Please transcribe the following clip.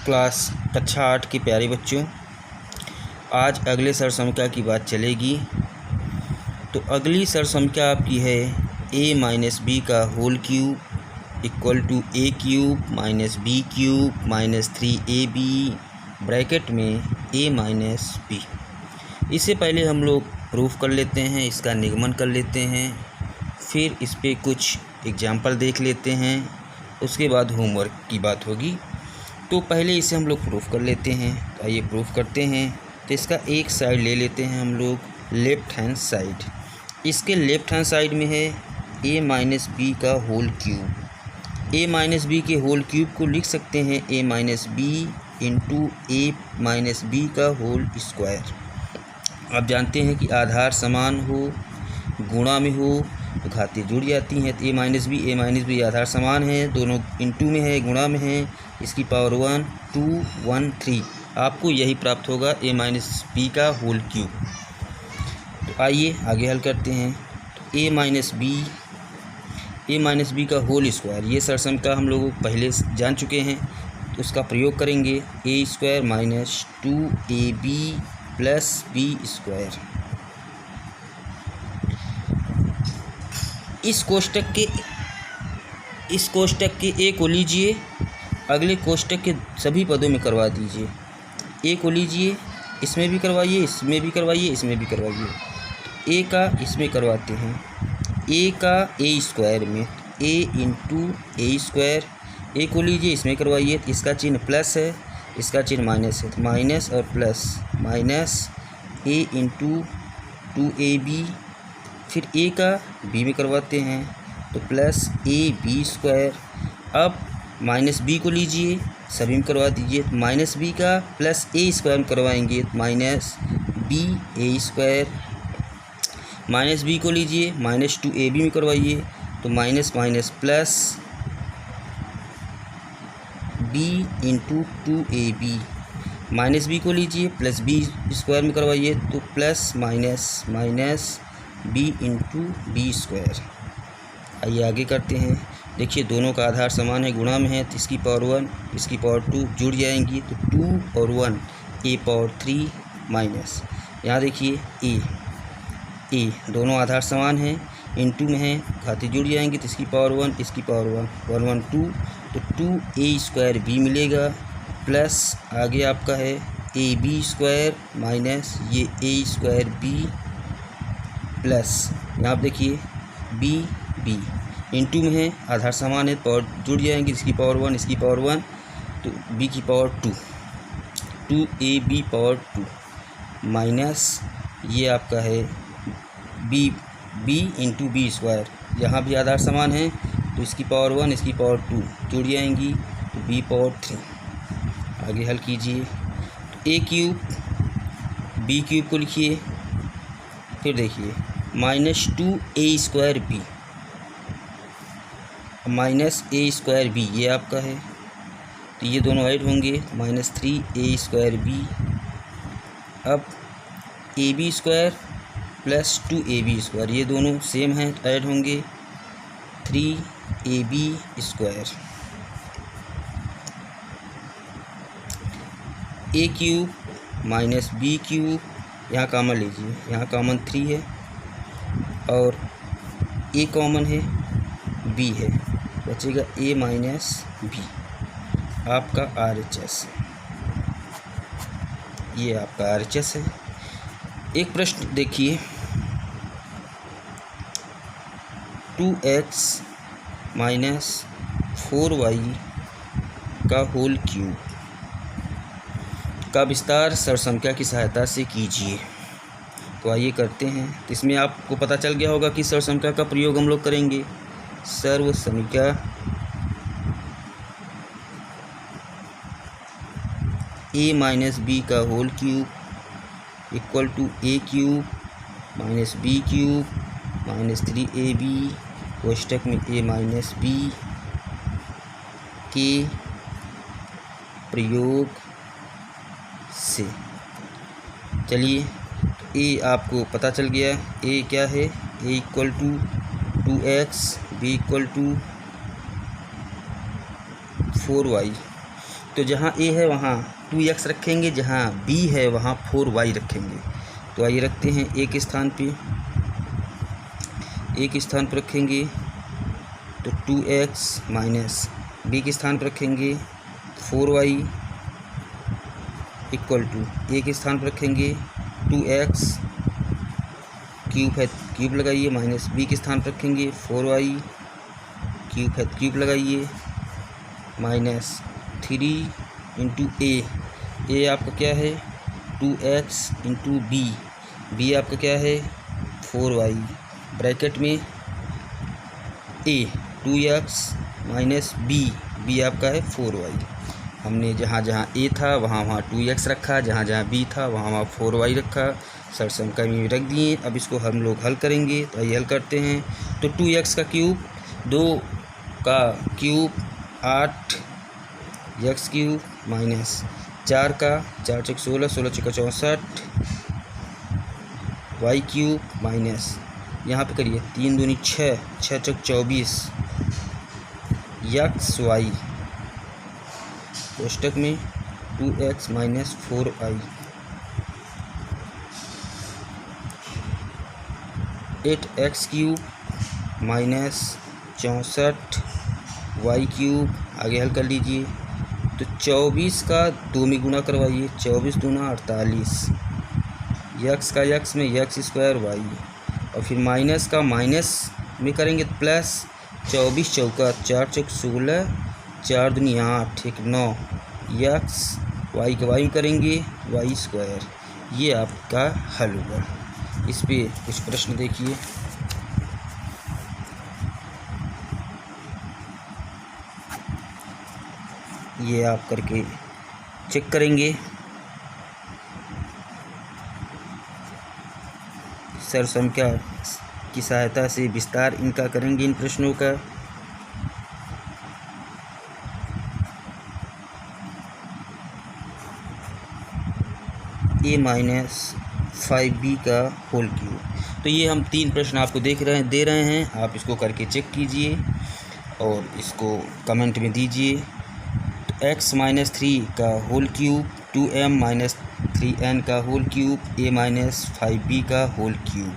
Class कक्षा 8 के प्यारे बच्चों, आज अगले सरसंख्या की बात चलेगी। तो अगली सरसंख्या आपकी है a माइनस बी का whole cube equal to a cube minus b cube minus 3ab bracket में a माइनस बी। इससे पहले हम लोग प्रूफ कर लेते हैं, इसका निगमन कर लेते हैं, फिर इस पे कुछ एग्जाम्पल देख लेते हैं, उसके बाद होमवर्क की बात होगी। तो पहले इसे हम लोग प्रूफ कर लेते हैं। तो आइए प्रूफ करते हैं। तो इसका एक साइड ले लेते हैं हम लोग, लेफ़्ट हैंड साइड। इसके लेफ़्ट हैंड साइड में है a माइनस बी का whole cube. a minus b के होल क्यूब को लिख सकते हैं a minus b into a minus b का होल स्क्वायर। आप जानते हैं कि आधार समान हो, गुणा में हो तो घातें जुड़ जाती हैं। तो a माइनस बी आधार समान है, दोनों इंटू में है, गुणा में है, इसकी पावर 1 2 1 3। आपको यही प्राप्त होगा a माइनस बी का होल क्यूब। तो आइए आगे हल करते हैं। तो a माइनस बी का होल स्क्वायर, ये सरसंख्या हम लोग पहले जान चुके हैं, तो उसका प्रयोग करेंगे। a square minus 2ab plus b square. इस कोष्टक के a को लीजिए, अगले कोष्टक के सभी पदों में करवा दीजिए। a को लीजिए, इसमें भी करवाइए, इसमें भी करवाइए, इसमें भी करवाइए। तो a का इसमें करवाते हैं, a का a स्क्वायर में a into a square. a को लीजिए, इसमें करवाइए, तो इसका चिन्ह प्लस है, इसका चिन्ह माइनस है, तो माइनस और plus, minus a into 2ab। फिर a का b में करवाते हैं, तो प्लस ab स्क्वायर। अब माइनस b को लीजिए, सभी में करवा दीजिए, तो माइनस b का प्लस a स्क्वायर में करवाएंगे, तो minus b a square. Minus b को लीजिए, माइनस 2ab में करवाइए, तो minus minus plus b into 2ab। Minus b को लीजिए, प्लस b स्क्वायर में करवाइए, तो plus minus minus b into b square. आइए आगे करते हैं। देखिए दोनों का आधार समान है, गुणा में है, तो इसकी पावर 1 इसकी पावर 2 जुड़ जाएंगी, तो 2 और 1 a पावर 3 माइनस, यहाँ देखिए a दोनों आधार समान हैं, इंटू में है, घातें जुड़ जाएंगी, तो इसकी पावर 1 इसकी पावर 1 1 1 2, तो 2a स्क्वायर b मिलेगा, प्लस आगे आपका है ab स्क्वायर माइनस ये a स्क्वायर b प्लस, यहाँ आप देखिए b इंटू में है, आधार समान है, पावर जुड़ जाएंगी, इसकी पावर 1 इसकी पावर 1, तो b की पावर 2ab पावर 2 माइनस ये आपका है b इंटू बी स्क्वायर। यहाँ भी आधार समान है, तो इसकी पावर 1 इसकी पावर 2 जुड़ जाएंगी, तो b पावर 3। आगे हल कीजिए। a क्यूब b क्यूब को लिखिए, फिर देखिए minus 2a square b minus a square b, ये आपका है, तो ये दोनों ऐड होंगे, माइनस 3a स्क्वायर b। अब ab square plus 2ab square, ये दोनों सेम हैं, तो ऐड होंगे 3ab square. a cube minus b cube, यहाँ कॉमन लीजिए, यहाँ कॉमन 3 है और a कॉमन है, b है, बचेगा a माइनस b। आपका RHS, ये आपका RHS है। एक प्रश्न देखिए, 2x माइनस 4y का होल क्यूब का विस्तार सरसंख्या की सहायता से कीजिए। तो आइए करते हैं। तो इसमें आपको पता चल गया होगा कि सरसंख्या का प्रयोग हम लोग करेंगे। सर्वसंख्या a माइनस बी का whole cube equal to a cube minus b cube minus 3ab कोष्टक में a माइनस b के प्रयोग से। चलिए a आपको पता चल गया, a क्या है, a equal to 2x b equal to 4y। तो जहाँ a है वहाँ 2x रखेंगे, जहाँ b है वहाँ 4y रखेंगे। तो आइए रखते हैं a के स्थान पे, a के स्थान पर रखेंगे तो 2x माइनस b के स्थान पर रखेंगे 4y इक्वल टू a के स्थान पर रखेंगे 2x क्यूब है क्यूब लगाइए, माइनस b के स्थान पर रखेंगे 4y क्यूब है क्यूब लगाइए, माइनस 3 इंटू a आपका क्या है 2x इंटू b आपका क्या है 4y, ब्रैकेट में a 2x माइनस b आपका है 4y। हमने जहाँ जहाँ a था वहाँ 2x रखा, जहाँ b था वहाँ 4y रखा, सरसमका में रख दिए। अब इसको हम लोग हल करेंगे, तो आइए हल करते हैं। तो 2x का क्यूब 2 का क्यूब 8 x क्यूब माइनस 4 का 4 चौक 16 16 चौका 64 y क्यूब माइनस यहाँ पे करिए 3 दूनी 6 6 चौक 24 x y कोष्टक में 2x minus 4y 8x cube minus 64 y cube, आगे हल कर लीजिए। तो 24 का 2 में गुणा करवाइए, 24 दूना 48, x का x में x स्क्वायर y, और फिर माइनस का माइनस में करेंगे तो प्लस 24 चौका 4 चौक 16 4 दूनी 8 एक 9 x y का y करेंगे y स्क्वायर। ये आपका हल होगा। इस पे कुछ प्रश्न देखिए। ये आप करके चेक करेंगे। सरसंख्या की सहायता से विस्तार इनका करेंगे इन प्रश्नों का। a माइनस 5b का होल क्यूब। तो ये हम 3 प्रश्न आपको दे रहे हैं, आप इसको करके चेक कीजिए और इसको कमेंट में दीजिए। तो x माइनस 3 का whole cube, 2m minus 3n का whole cube, a minus 5b का होल क्यूब।